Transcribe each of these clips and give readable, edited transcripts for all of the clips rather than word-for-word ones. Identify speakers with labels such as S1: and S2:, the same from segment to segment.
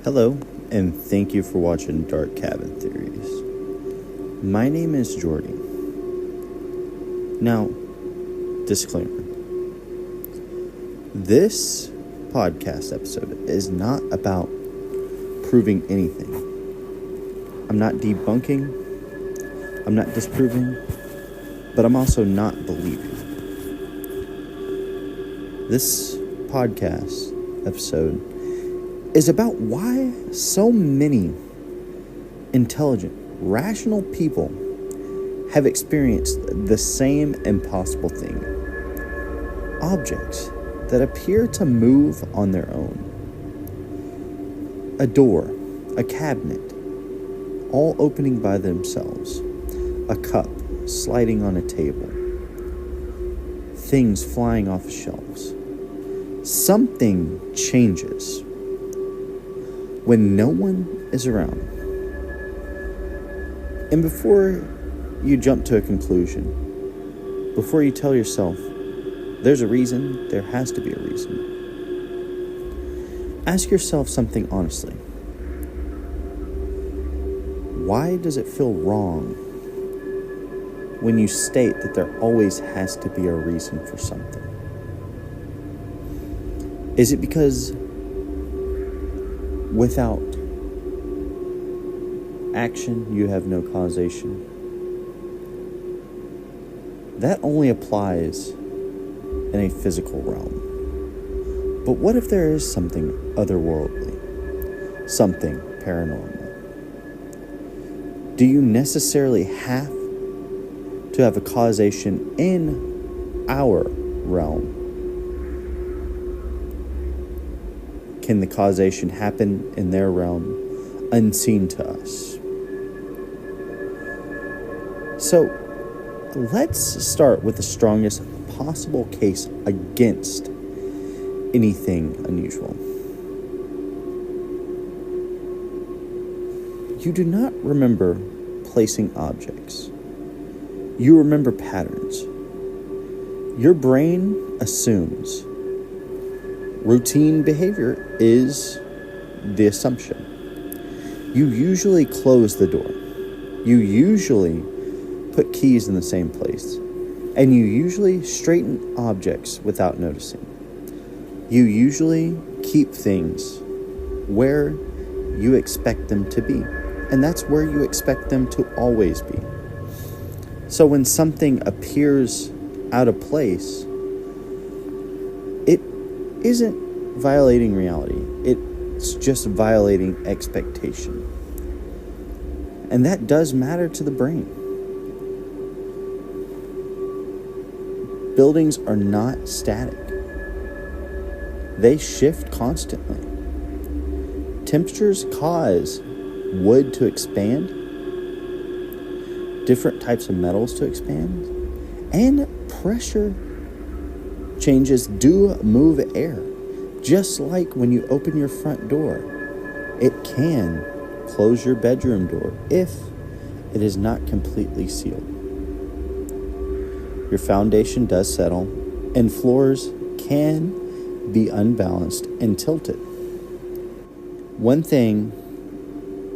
S1: Hello, and thank you for watching Dark Cabin Theories. My name is Jordy. Now, disclaimer. This podcast episode is not about proving anything. I'm not debunking, I'm not disproving, but I'm also not believing. This podcast episode is about why so many intelligent, rational people have experienced the same impossible thing. Objects that appear to move on their own. A door, a cabinet, all opening by themselves. A cup sliding on a table. Things flying off shelves. Something changes when no one is around. And before you jump to a conclusion, before you tell yourself, there's a reason, there has to be a reason, ask yourself something honestly. Why does it feel wrong when you state that there always has to be a reason for something? Is it because without action, you have no causation? That only applies in a physical realm. But what if there is something otherworldly, something paranormal? Do you necessarily have to have a causation in our realm? Can the causation happen in their realm unseen to us? So, let's start with the strongest possible case against anything unusual. You do not remember placing objects. You remember patterns. Your brain assumes routine behavior is the assumption. You usually close the door. You usually put keys in the same place. And you usually straighten objects without noticing. You usually keep things where you expect them to be. And that's where you expect them to always be. So when something appears out of place, it isn't violating reality. It's just violating expectation. And that does matter to the brain. Buildings are not static. They shift constantly. Temperatures cause wood to expand, different types of metals to expand, and pressure changes do move air. Just like when you open your front door, it can close your bedroom door if it is not completely sealed. Your foundation does settle, and floors can be unbalanced and tilted. One thing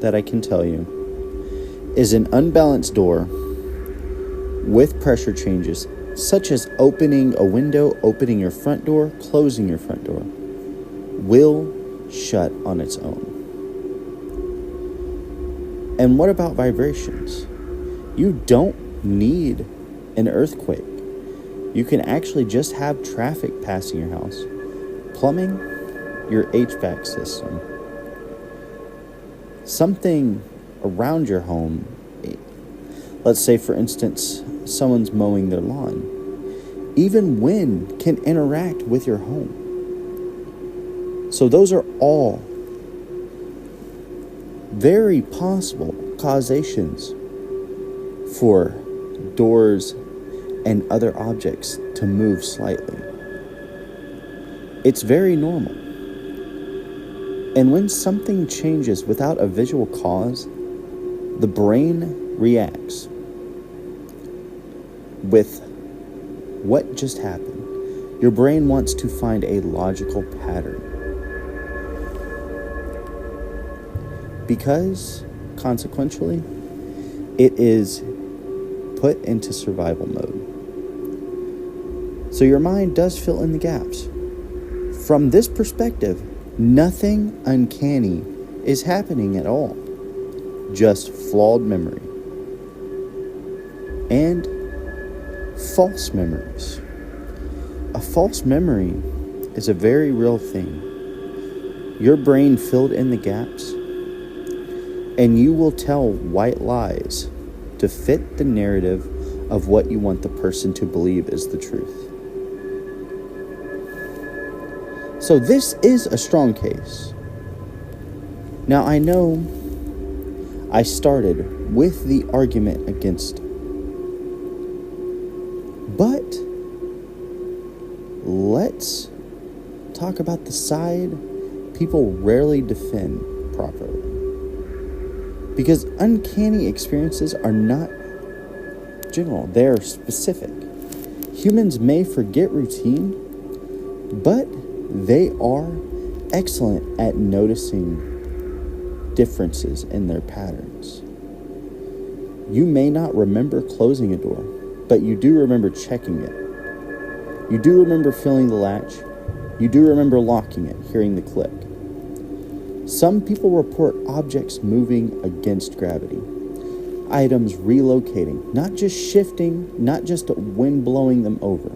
S1: that I can tell you is an unbalanced door with pressure changes, such as opening a window, opening your front door, closing your front door, will shut on its own. And what about vibrations? You don't need an earthquake. You can actually just have traffic passing your house. Plumbing, your HVAC system. Something around your home. Let's say, for instance, someone's mowing their lawn. Even wind can interact with your home. So those are all very possible causations for doors and other objects to move slightly. It's very normal. And when something changes without a visual cause, the brain reacts with what just happened. Your brain wants to find a logical pattern. because, consequentially, it is put into survival mode. So your mind does fill in the gaps. From this perspective, nothing uncanny is happening at all. Just flawed memory. And false memories. A false memory is a very real thing. Your brain filled in the gaps, and you will tell white lies to fit the narrative of what you want the person to believe is the truth. So this is a strong case. Now I know I started with the argument against it, but let's talk about the side people rarely defend properly. Because uncanny experiences are not general, they're specific. Humans may forget routine, but they are excellent at noticing differences in their patterns. You may not remember closing a door, but you do remember checking it. You do remember feeling the latch. You do remember locking it, hearing the click. Some people report objects moving against gravity, items relocating, not just shifting, not just wind blowing them over.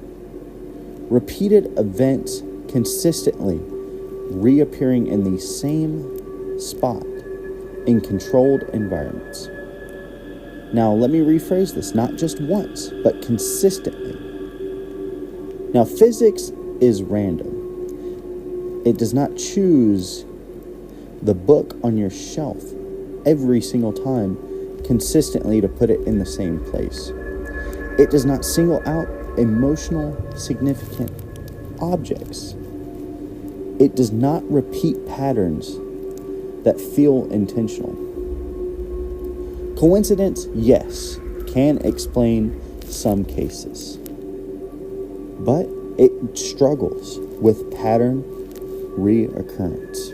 S1: Repeated events consistently reappearing in the same spot in controlled environments. Now, let me rephrase this, not just once, but consistently. Now, physics is random. It does not choose the book on your shelf every single time consistently to put it in the same place. It does not single out emotional significant objects. It does not repeat patterns that feel intentional. Coincidence, yes, can explain some cases, but it struggles with pattern reoccurrence.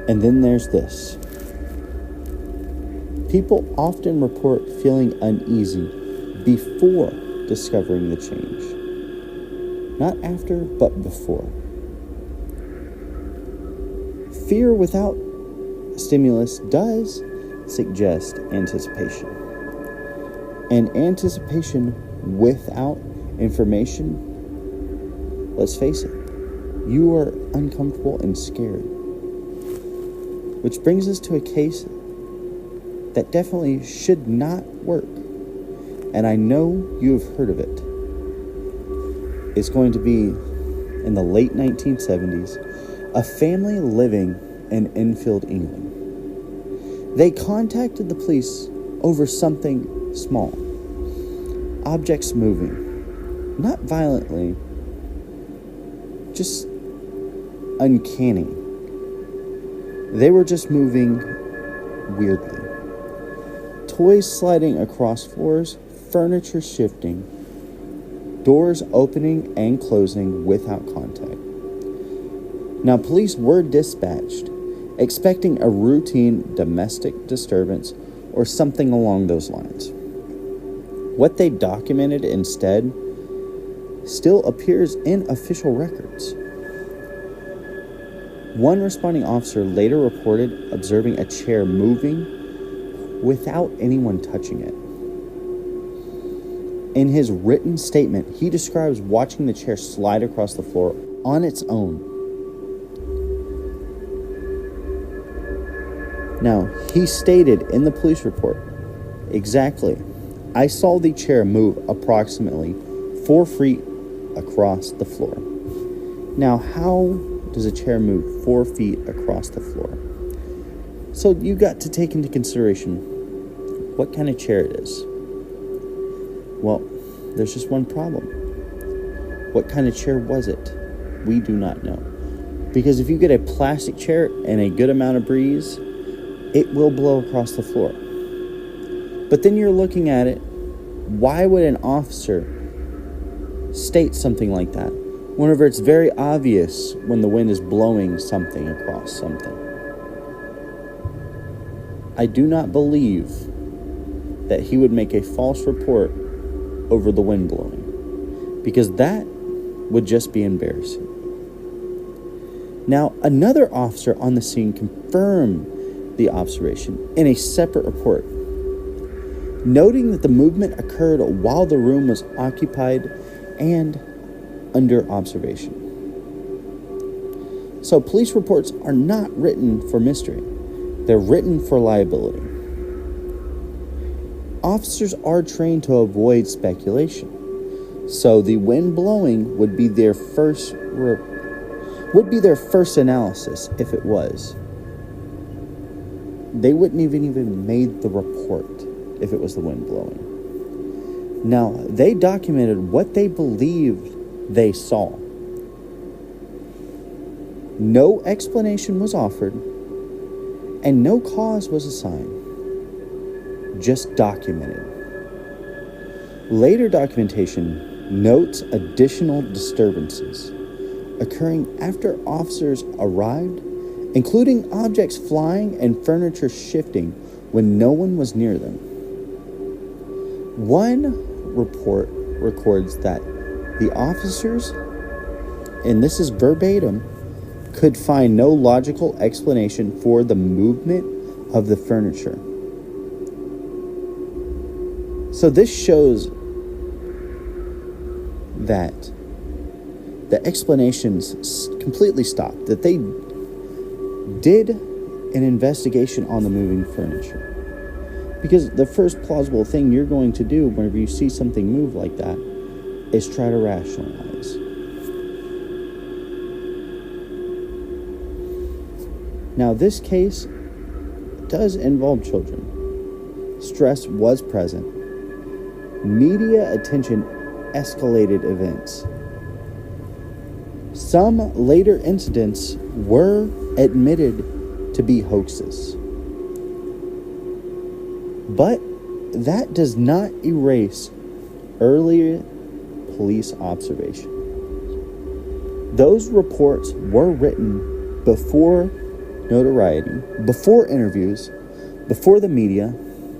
S1: And then there's this. People often report feeling uneasy before discovering the change. Not after, but before. Fear without stimulus does suggest anticipation. And anticipation without information, let's face it, you are uncomfortable and scared. Which brings us to a case that definitely should not work. And I know you have heard of it. It's going to be in the late 1970s, a family living in Enfield, England. They contacted the police over something small. Objects moving. Not violently, just uncanny. They were just moving weirdly. Toys sliding across floors, furniture shifting, doors opening and closing without contact. Now, police were dispatched, expecting a routine domestic disturbance or something along those lines. What they documented instead still appears in official records. One responding officer later reported observing a chair moving without anyone touching it. In his written statement, he describes watching the chair slide across the floor on its own. Now, he stated in the police report, exactly, I saw the chair move approximately 4 feet across the floor. Now, how does a chair move 4 feet across the floor? So you got to take into consideration what kind of chair it is. Well, there's just one problem. What kind of chair was it? We do not know. Because if you get a plastic chair and a good amount of breeze, it will blow across the floor. But then you're looking at it, why would an officer state something like that whenever it's very obvious when the wind is blowing something across something? I do not believe that he would make a false report over the wind blowing, because that would just be embarrassing. Now, another officer on the scene confirmed the observation in a separate report, noting that the movement occurred while the room was occupied and under observation. So police reports are not written for mystery. They're written for liability. Officers are trained to avoid speculation. So the wind blowing would be their first analysis if it was. They wouldn't even made the report if it was the wind blowing. Now, they documented what they believed they saw. No explanation was offered, and no cause was assigned. Just documented. Later documentation notes additional disturbances occurring after officers arrived, including objects flying and furniture shifting when no one was near them. One report records that the officers, and this is verbatim, could find no logical explanation for the movement of the furniture. So this shows that the explanations completely stopped, that they did an investigation on the moving furniture. Because the first plausible thing you're going to do whenever you see something move like that is try to rationalize. Now, this case does involve children. Stress was present. Media attention escalated events. Some later incidents were admitted to be hoaxes. But that does not erase earlier police observation. Those reports were written before notoriety, before interviews, before the media,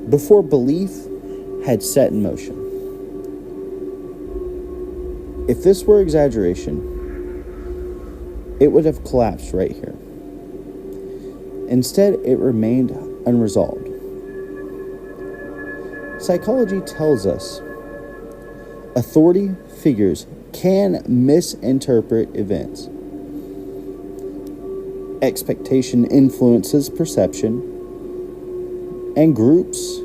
S1: before belief had set in motion. If this were exaggeration, it would have collapsed right here. Instead, it remained unresolved. Psychology tells us authority figures can misinterpret events. Expectation influences perception, and groups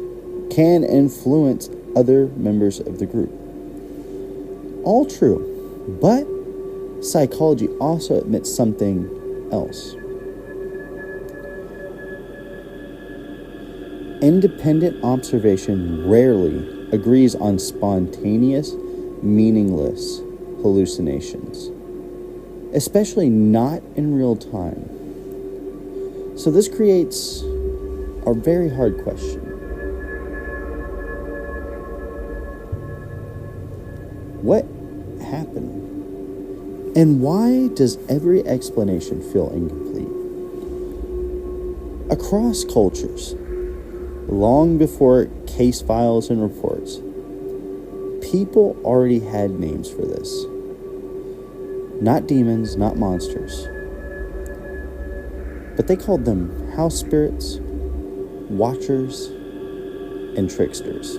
S1: can influence other members of the group. All true, but psychology also admits something else. Independent observation rarely agrees on spontaneous, meaningless hallucinations, especially not in real time. So this creates a very hard question. What happened? And why does every explanation feel incomplete? Across cultures, long before case files and reports, people already had names for this. Not demons, not monsters. But they called them house spirits, watchers, and tricksters.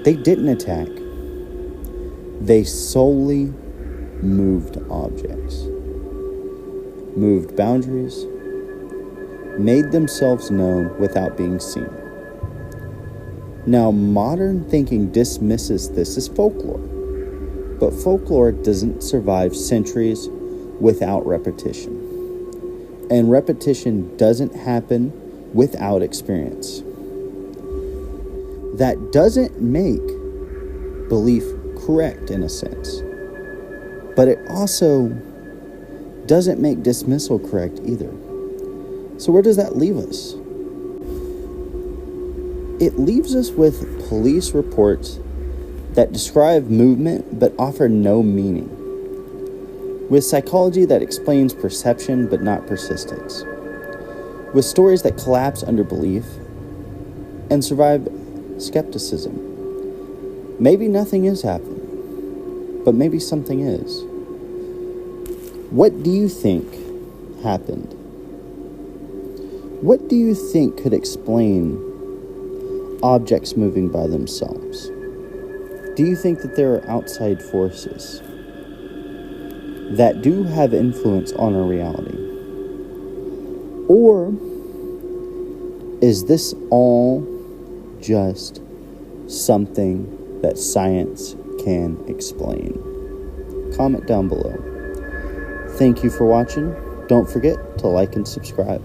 S1: They didn't attack. They solely moved objects, moved boundaries, made themselves known without being seen. Now, modern thinking dismisses this as folklore, but folklore doesn't survive centuries without repetition. And repetition doesn't happen without experience. That doesn't make belief correct in a sense, but it also doesn't make dismissal correct either. So where does that leave us? It leaves us with police reports that describe movement but offer no meaning, with psychology that explains perception but not persistence, with stories that collapse under belief and survive skepticism. Maybe nothing is happening, but maybe something is. What do you think happened? What do you think could explain objects moving by themselves? Do you think that there are outside forces that do have influence on our reality? Or is this all just something that science can explain? Comment down below. Thank you for watching. Don't forget to like and subscribe.